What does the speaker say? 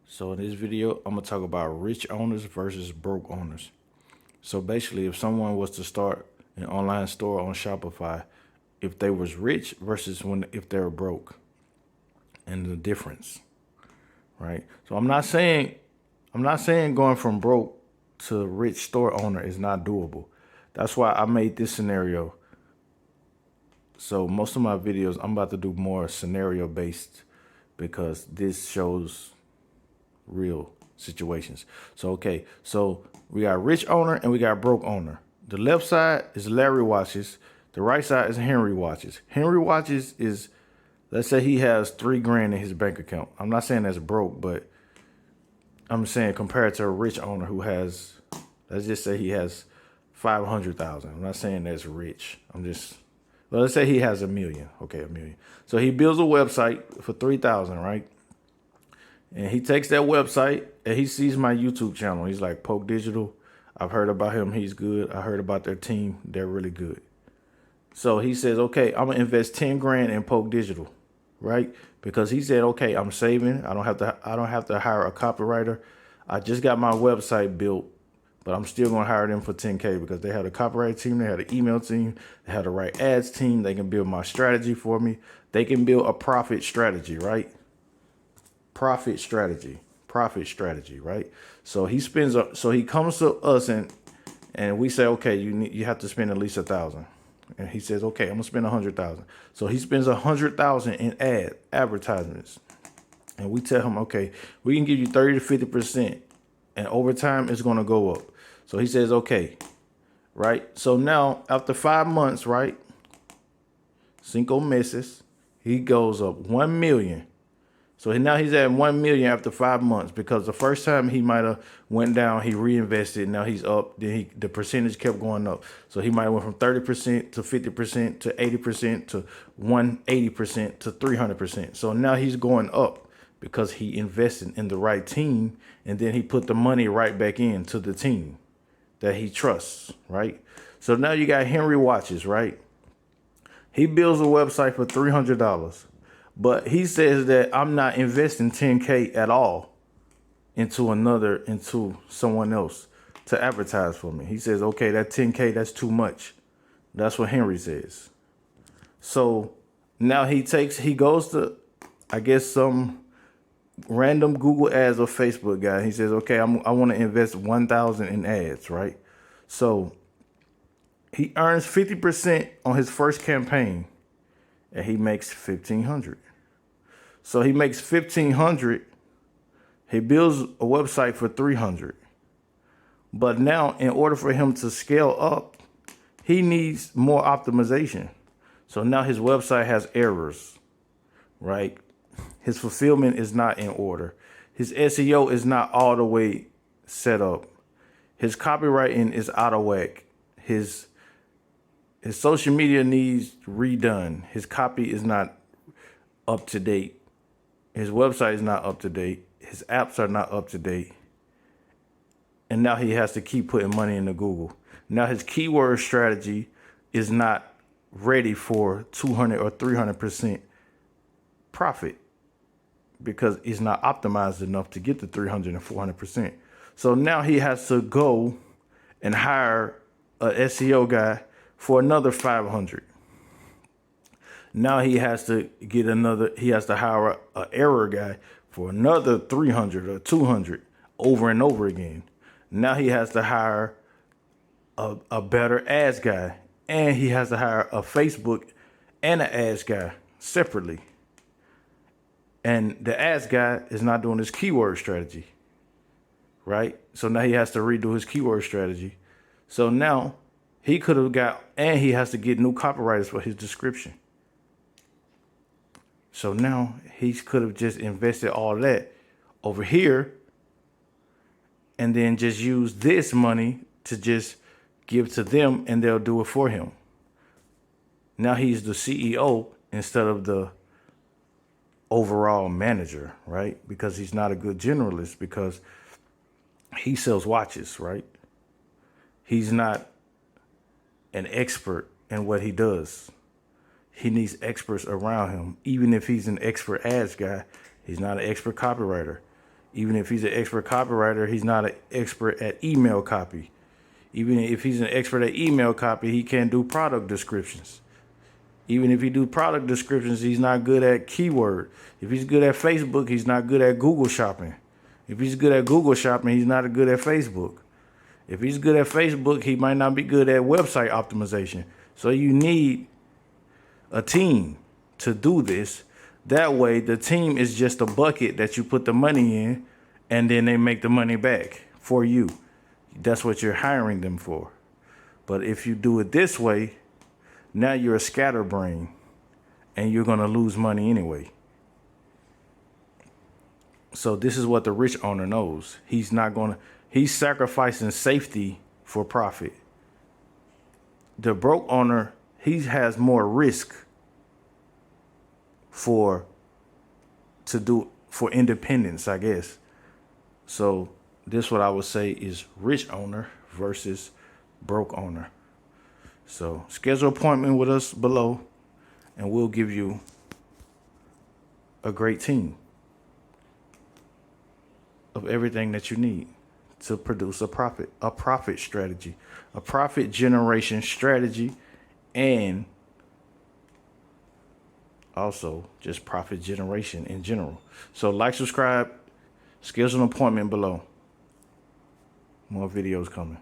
So in this video, I'm gonna talk about rich owners versus broke owners. So basically, if someone was to start an online store on Shopify, if they was rich versus if they were broke, and the difference, right? So I'm not saying going from broke to rich store owner is not doable. That's why I made this scenario. So most of my videos, I'm about to do more scenario based because this shows real situations. So we got rich owner and we got broke owner. The left side is Larry watches. The right side is Henry watches. Henry watches is, let's say he has $3,000 in his bank account. I'm not saying that's broke, but I'm saying compared to a rich owner who has, let's just say he has 500,000. I'm not saying that's rich. Well, let's say he has $1 million. Okay, $1 million. So he builds a website for 3,000, right? And he takes that website and he sees my YouTube channel. He's like, Pokke Digital. I've heard about him. He's good. I heard about their team. They're really good. So he says, okay, I'm gonna invest 10 grand in Pokke Digital, right? Because he said, okay, I'm saving. I don't have to hire a copywriter. I just got my website built, but I'm still gonna hire them for 10K because they had a copyright team, they had an email team, they had the right ads team. They can build my strategy for me. They can build a profit strategy, right? Profit strategy, right? So he comes to us and we say, okay, you have to spend at least 1,000. And he says, okay, I'm gonna spend 100,000. So he spends 100,000 in advertisements. And we tell him, okay, we can give you 30 to 50%. And over time, it's gonna go up. So he says, okay, right? So now after 5 months, right? Cinco meses, he goes up 1 million. So now he's at 1 million after 5 months because the first time he might have went down, he reinvested. Now he's up. Then the percentage kept going up. So he might have went from 30% to 50% to 80% to 180% to 300%. So now he's going up because he invested in the right team, and then he put the money right back into the team that he trusts, right? So now you got Henry Watches, right? He builds a website for $300. But he says that I'm not investing 10K at all into someone else to advertise for me. He says, okay, that 10K, that's too much. That's what Henry says. So now he goes to, I guess, some random Google ads or Facebook guy. He says, okay, I want to invest 1,000 in ads, right? So he earns 50% on his first campaign and he makes 1,500. So he makes 1,500. He builds a website for 300. But now, in order for him to scale up, he needs more optimization. So now his website has errors, right? His fulfillment is not in order. His SEO is not all the way set up. His copywriting is out of whack. His social media needs redone. His copy is not up to date. His website is not up to date. His apps are not up to date. And now he has to keep putting money into Google. Now his keyword strategy is not ready for 200 or 300% profit because it's not optimized enough to get to 300 and 400%. So now he has to go and hire a SEO guy for another 500. Now he has to hire an error guy for another 300 or 200 over and over again. Now he has to hire a better ads guy, and he has to hire a Facebook and an ads guy separately. And the ads guy is not doing his keyword strategy, right? So now he has to redo his keyword strategy. So now he has to get new copywriters for his description. So now he could have just invested all that over here and then just use this money to just give to them and they'll do it for him. Now he's the CEO instead of the overall manager, right? Because he's not a good generalist because he sells watches, right? He's not an expert in what he does. He needs experts around him. Even if he's an expert ads guy, he's not an expert copywriter. Even if he's an expert copywriter, he's not an expert at email copy. Even if he's an expert at email copy, he can't do product descriptions. Even if he do product descriptions, he's not good at keyword. If he's good at Facebook, he's not good at Google shopping. If he's good at Google shopping, he's not good at Facebook. If he's good at Facebook, he might not be good at website optimization. So you need a team to do this. That way, the team is just a bucket that you put the money in, and then they make the money back for you. That's what you're hiring them for. But if you do it this way, now you're a scatterbrain, and you're going to lose money anyway. So this is what the rich owner knows. He's sacrificing safety for profit. The broke owner, he has more risk for independence, I guess. So this what I would say is rich owner versus broke owner. So schedule an appointment with us below, and we'll give you a great team of everything that you need to produce a profit strategy, a profit generation strategy, and also just profit generation in general. So like, subscribe, schedule an appointment below. More videos coming.